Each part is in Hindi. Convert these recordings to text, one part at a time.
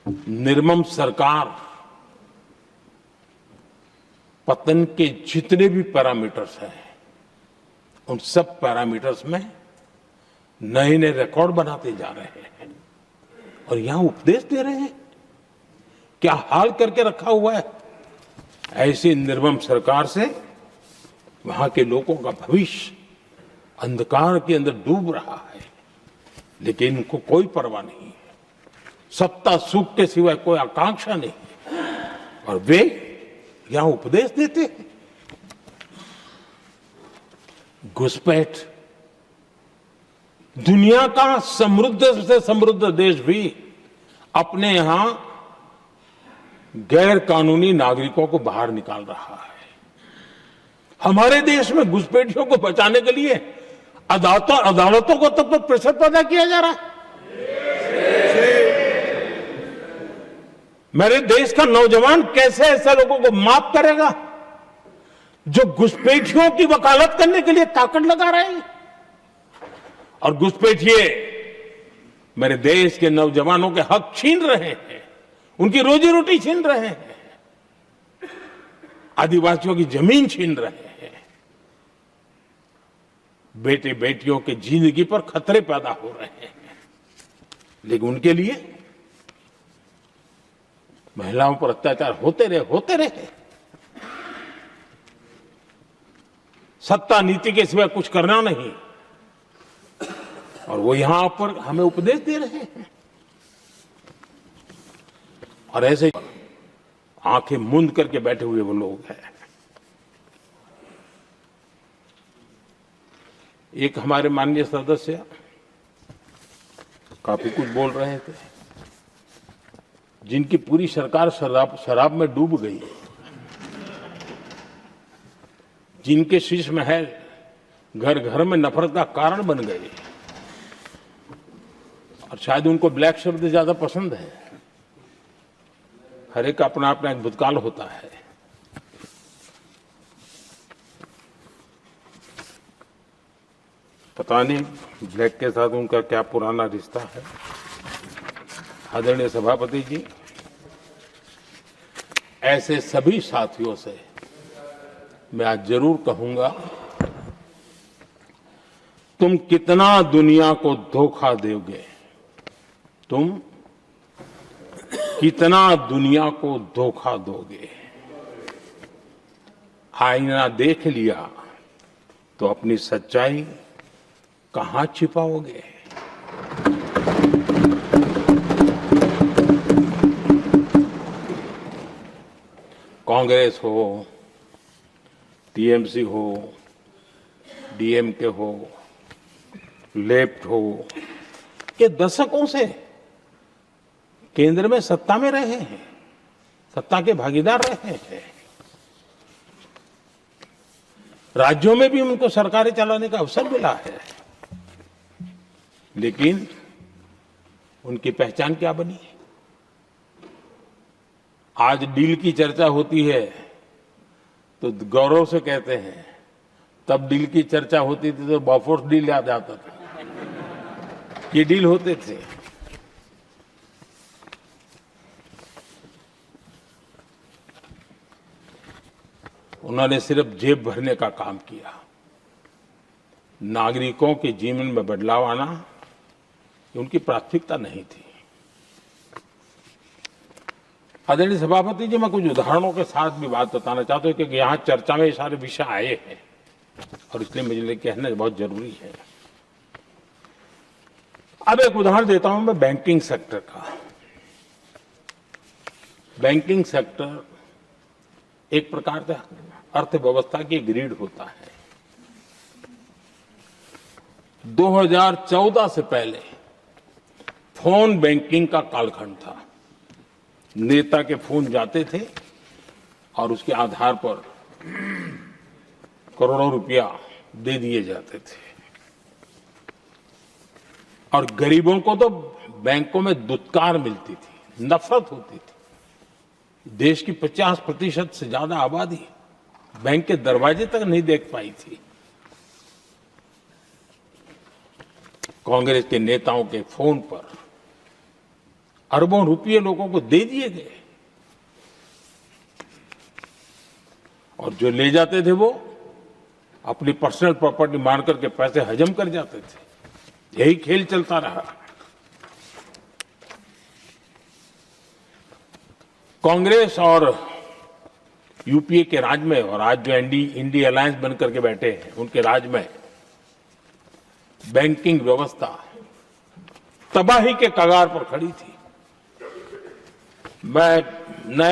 निर्मम सरकार पतन के जितने भी पैरामीटर्स हैं, उन सब पैरामीटर्स में नए नए रिकॉर्ड बनाते जा रहे हैं और यहां उपदेश दे रहे हैं। क्या हाल करके रखा हुआ है। ऐसी निर्मम सरकार से वहां के लोगों का भविष्य अंधकार के अंदर डूब रहा है, लेकिन इनको कोई परवाह नहीं है। सत्ता सुख के सिवाय कोई आकांक्षा नहीं है और वे यहां उपदेश देते हैं। घुसपैठ, दुनिया का समृद्ध से समृद्ध देश भी अपने यहां गैर कानूनी नागरिकों को बाहर निकाल रहा है। हमारे देश में घुसपैठियों को बचाने के लिए अदालतों को तब तक प्रेशर पैदा किया जा रहा है। मेरे देश का नौजवान कैसे ऐसे लोगों को माफ करेगा जो घुसपैठियों की वकालत करने के लिए ताकत लगा रहे हैं। और घुसपैठिए मेरे देश के नौजवानों के हक छीन रहे हैं, उनकी रोजी रोटी छीन रहे हैं, आदिवासियों की जमीन छीन रहे हैं, बेटे बेटियों की जिंदगी पर खतरे पैदा हो रहे हैं। लेकिन उनके लिए महिलाओं पर अत्याचार होते रहे। सत्ता नीति के सिवा कुछ करना नहीं और वो यहां पर हमें उपदेश दे रहे हैं। और ऐसे आंखें मूंद करके बैठे हुए वो लोग हैं। एक हमारे माननीय सदस्य काफी कुछ बोल रहे थे, जिनकी पूरी सरकार शराब में डूब गई, जिनके शीश महल घर घर में नफरत का कारण बन गए और शायद उनको ब्लैक शब्द ज्यादा पसंद है। हर एक अपना अपना एक भूतकाल होता है। पता नहीं ब्लैक के साथ उनका क्या पुराना रिश्ता है। आदरणीय सभापति जी, ऐसे सभी साथियों से मैं आज जरूर कहूंगा, तुम कितना दुनिया को धोखा दोगे, तुम कितना दुनिया को धोखा दोगे। आईना देख लिया तो अपनी सच्चाई कहां छिपाओगे। कांग्रेस हो, टीएमसी हो, डीएमके हो, लेफ्ट हो, ये दशकों से केंद्र में सत्ता में रहे हैं, सत्ता के भागीदार रहे हैं। राज्यों में भी उनको सरकारें चलाने का अवसर मिला है, लेकिन उनकी पहचान क्या बनी। आज डील की चर्चा होती है तो गौरव से कहते हैं, तब डील की चर्चा होती थी तो बॉफोर्स डील याद आता था। ये डील होते थे। उन्होंने सिर्फ जेब भरने का काम किया। नागरिकों के जीवन में बदलाव आना उनकी प्राथमिकता नहीं थी। आदरणीय सभापति जी, मैं कुछ उदाहरणों के साथ भी बात बताना चाहता हूं क्योंकि यहां चर्चा में ये सारे विषय आए हैं और इसलिए मुझे कहना बहुत जरूरी है। अब एक उदाहरण देता हूं मैं बैंकिंग सेक्टर का। बैंकिंग सेक्टर एक प्रकार से अर्थव्यवस्था की ग्रिड होता है। 2014 से पहले फोन बैंकिंग का कालखंड था। नेता के फोन जाते थे और उसके आधार पर करोड़ों रुपया दे दिए जाते थे और गरीबों को तो बैंकों में दुत्कार मिलती थी, नफरत होती थी। देश की 50% से ज्यादा आबादी बैंक के दरवाजे तक नहीं देख पाई थी। कांग्रेस के नेताओं के फोन पर अरबों रुपये लोगों को दे दिए गए और जो ले जाते थे वो अपनी पर्सनल प्रॉपर्टी मान करके पैसे हजम कर जाते थे। यही खेल चलता रहा। कांग्रेस और यूपीए के राज में और आज जो इंडी अलायंस बन करके बैठे हैं उनके राज में बैंकिंग व्यवस्था तबाही के कगार पर खड़ी थी। मैं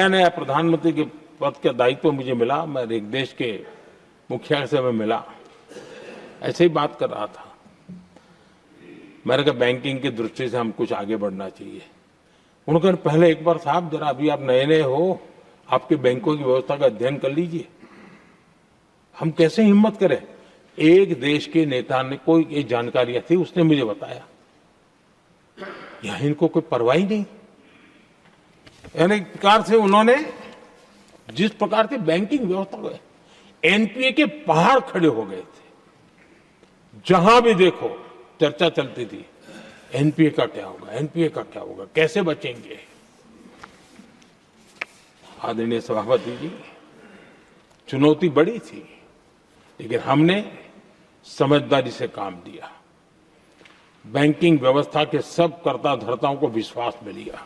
नया प्रधानमंत्री के पद का दायित्व मुझे मिला, मैं एक देश के मुखिया से मैं मिला, ऐसे ही बात कर रहा था। मैंने कहा बैंकिंग की दृष्टि से हम कुछ आगे बढ़ना चाहिए। उन्होंने कहा पहले एक बार साहब जरा अभी आप नए हो, आपके बैंकों की व्यवस्था का अध्ययन कर लीजिए। हम कैसे हिम्मत करें? एक देश के नेता ने कोई एक जानकारियां थी, उसने मुझे बताया यहां इनको कोई परवाह ही नहीं। यानी एक प्रकार से उन्होंने जिस प्रकार से बैंकिंग व्यवस्था को एनपीए के पहाड़ खड़े हो गए थे। जहां भी देखो चर्चा चलती थी एनपीए का क्या होगा, एनपीए का क्या होगा, कैसे बचेंगे। आदरणीय सभापति जी, चुनौती बड़ी थी लेकिन हमने समझदारी से काम लिया। बैंकिंग व्यवस्था के सब कर्ता धर्ताओं को विश्वास में लिया।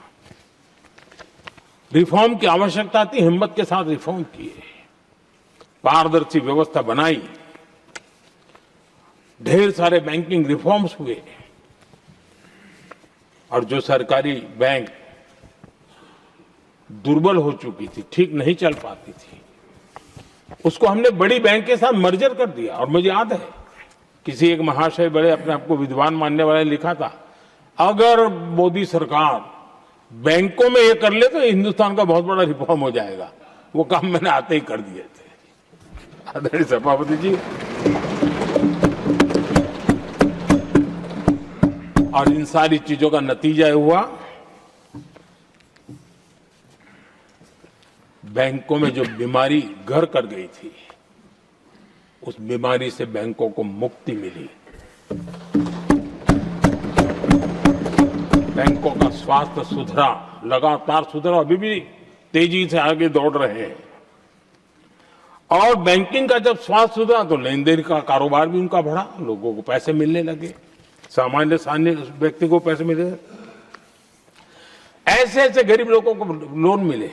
रिफॉर्म की आवश्यकता थी, हिम्मत के साथ रिफॉर्म किए, पारदर्शी व्यवस्था बनाई, ढेर सारे बैंकिंग रिफॉर्म्स हुए और जो सरकारी बैंक दुर्बल हो चुकी थी, ठीक नहीं चल पाती थी, उसको हमने बड़ी बैंक के साथ मर्जर कर दिया। और मुझे याद है किसी एक महाशय बड़े अपने आप को विद्वान मानने वाले ने लिखा था, अगर मोदी सरकार बैंकों में ये कर ले तो हिंदुस्तान का बहुत बड़ा रिफॉर्म हो जाएगा। वो काम मैंने आते ही कर दिए थे। आदरणीय सभापति जी, और इन सारी चीजों का नतीजा हुआ बैंकों में जो बीमारी घर कर गई थी उस बीमारी से बैंकों को मुक्ति मिली। बैंकों का स्वास्थ्य सुधरा, लगातार सुधरा, अभी भी तेजी से आगे दौड़ रहे हैं। और बैंकिंग का जब स्वास्थ्य सुधरा तो लेन देन का कारोबार भी उनका बढ़ा, लोगों को पैसे मिलने लगे, सामान्य व्यक्ति को पैसे मिले। ऐसे ऐसे गरीब लोगों को लोन मिले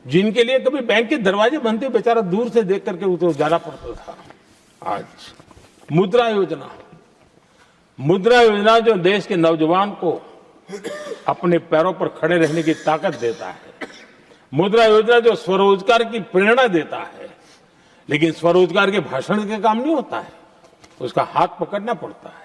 जिनके लिए कभी बैंक के दरवाजे बंद थे, बेचारा दूर से देख करके उसे जाना पड़ता था। आज मुद्रा योजना जो देश के नौजवान को अपने पैरों पर खड़े रहने की ताकत देता है, मुद्रा योजना जो स्वरोजगार की प्रेरणा देता है, लेकिन स्वरोजगार के भाषण के काम नहीं होता है, उसका हाथ पकड़ना पड़ता है।